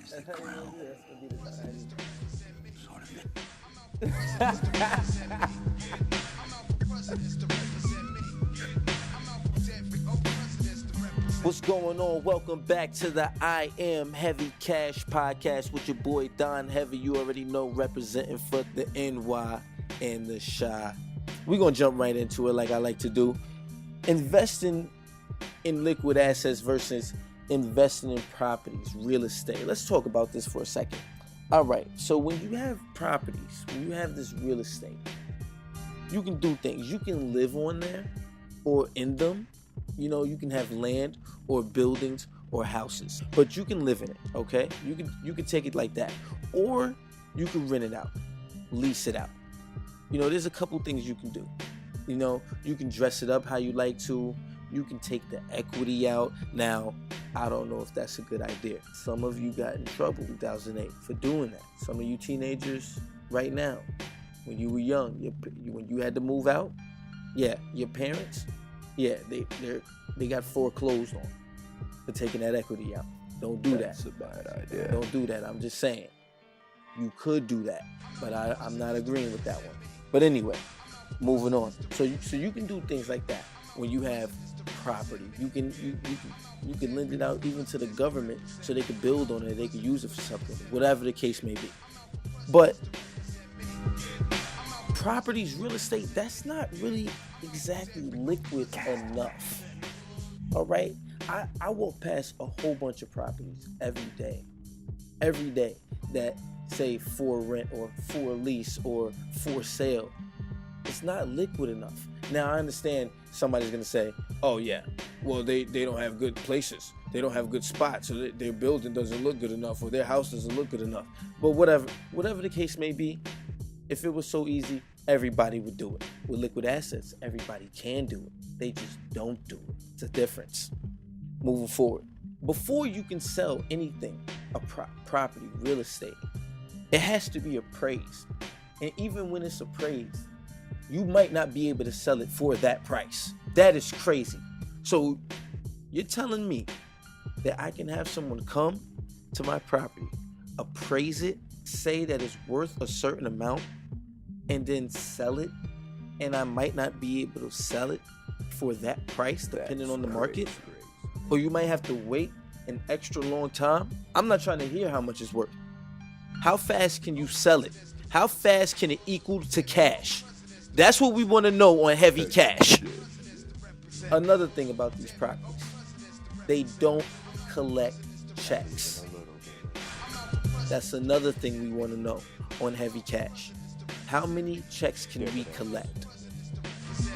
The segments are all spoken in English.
That's how you gonna do. That's gonna be the time. What's going on? Welcome back to the I Am Heavy Cash podcast with your boy Don Heavy. You already know, representing for the NY and the Shy. We're gonna jump right into it like I like to do. Investing in liquid assets versus investing in properties, real estate. Let's talk about this for a second. All right, so when you have properties, when you have this real estate, you can do things. You can live on there or in them. You know, you can have land or buildings or houses, but you can live in it, okay? You can take it like that. Or you can rent it out, lease it out. You know, there's a couple things you can do. You know, you can dress it up how you like to. You can take the equity out. Now, I don't know if that's a good idea. Some of you got in trouble in 2008 for doing that. Some of you teenagers right now, when you were young, when you had to move out, yeah, your parents, yeah, they got foreclosed on for taking that equity out. Don't do that. That's a bad idea. Don't do that. I'm just saying. You could do that, but I'm not agreeing with that one. But anyway, moving on. So you can do things like that when you have property. You can lend it out even to the government so they can build on it. They can use it for something, whatever the case may be. But properties, real estate, that's not really exactly liquid enough. All right, I walk past a whole bunch of properties every day that say for rent or for lease or for sale. It's not liquid enough. Now, I understand somebody's gonna say, oh yeah, well they don't have good places, they don't have good spots, so their building doesn't look good enough, or their house doesn't look good enough. But whatever the case may be, if it was so easy, everybody would do it. With liquid assets, everybody can do it. They just don't do it. It's a difference. Moving forward, before you can sell anything, a property, real estate, it has to be appraised. And even when it's appraised, you might not be able to sell it for that price. That is crazy. So you're telling me that I can have someone come to my property, appraise it, say that it's worth a certain amount, and then sell it, and I might not be able to sell it for that price depending on the market? Or you might have to wait an extra long time? I'm not trying to hear how much it's worth. How fast can you sell it? How fast can it equal to cash? That's what we want to know on Heavy Cash. Another thing about these properties, they don't collect checks. That's another thing we want to know on Heavy Cash. How many checks can we collect?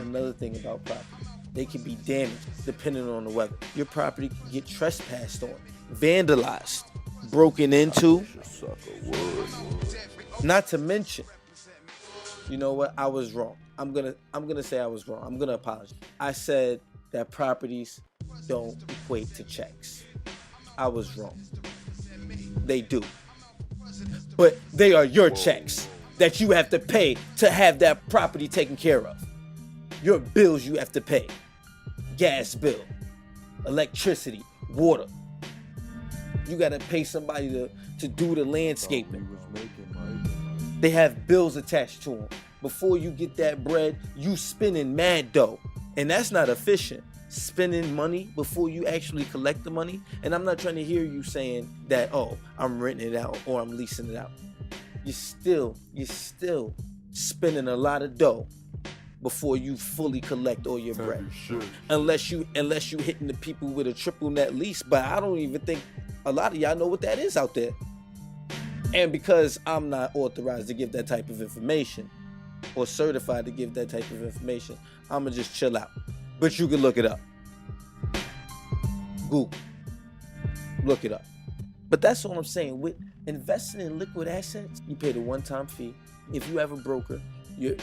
Another thing about property, they can be damaged depending on the weather. Your property can get trespassed on, vandalized, broken into. Not to mention, you know what? I was wrong. I'm gonna say I was wrong. I'm gonna apologize. I said that properties don't equate to checks. I was wrong. They do. But they are your checks that you have to pay to have that property taken care of. Your bills you have to pay. Gas bill, electricity, water. You gotta pay somebody to do the landscaping. They have bills attached to them. Before you get that bread, you spending mad dough. And that's not efficient. Spending money before you actually collect the money. And I'm not trying to hear you saying that, oh, I'm renting it out or I'm leasing it out. You're still spending a lot of dough before you fully collect all your bread. Unless you hitting the people with a triple net lease, but I don't even think a lot of y'all know what that is out there. And because I'm not authorized to give that type of information or certified to give that type of information, I'ma just chill out. But you can look it up. Google. Look it up. But that's all I'm saying. With investing in liquid assets, you pay the one-time fee. If you have a broker, you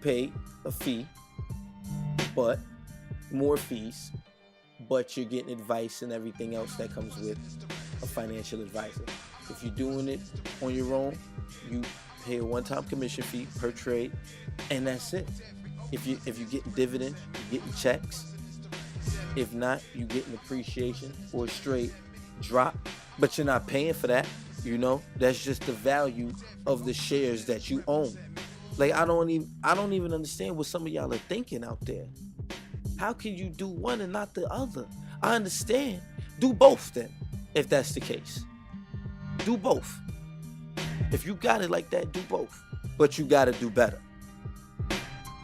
pay a fee, but more fees, but you're getting advice and everything else that comes with a financial advisor. If you're doing it on your own, you pay a one-time commission fee per trade, and that's it. If you're getting dividends, you're getting checks. If not, you getting appreciation or a straight drop but you're not paying for that. You know, that's just the value of the shares that you own. Like I don't even understand what some of y'all are thinking out there. How can you do one and not the other? I understand. Do both then, if that's the case. Do both. If you got it like that, do both. But you got to do better.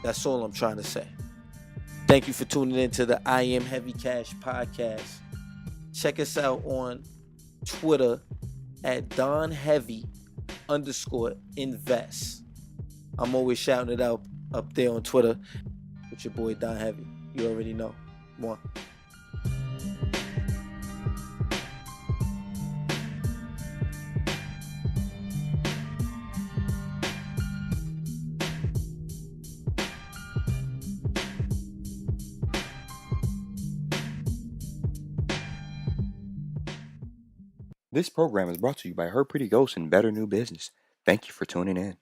That's all I'm trying to say. Thank you for tuning in to the I Am Heavy Cash podcast. Check us out on Twitter at DonHeavy_invest. I'm always shouting it out up there on Twitter with your boy Don Heavy. You already know. More. This program is brought to you by Her Pretty Ghost and Better New Business. Thank you for tuning in.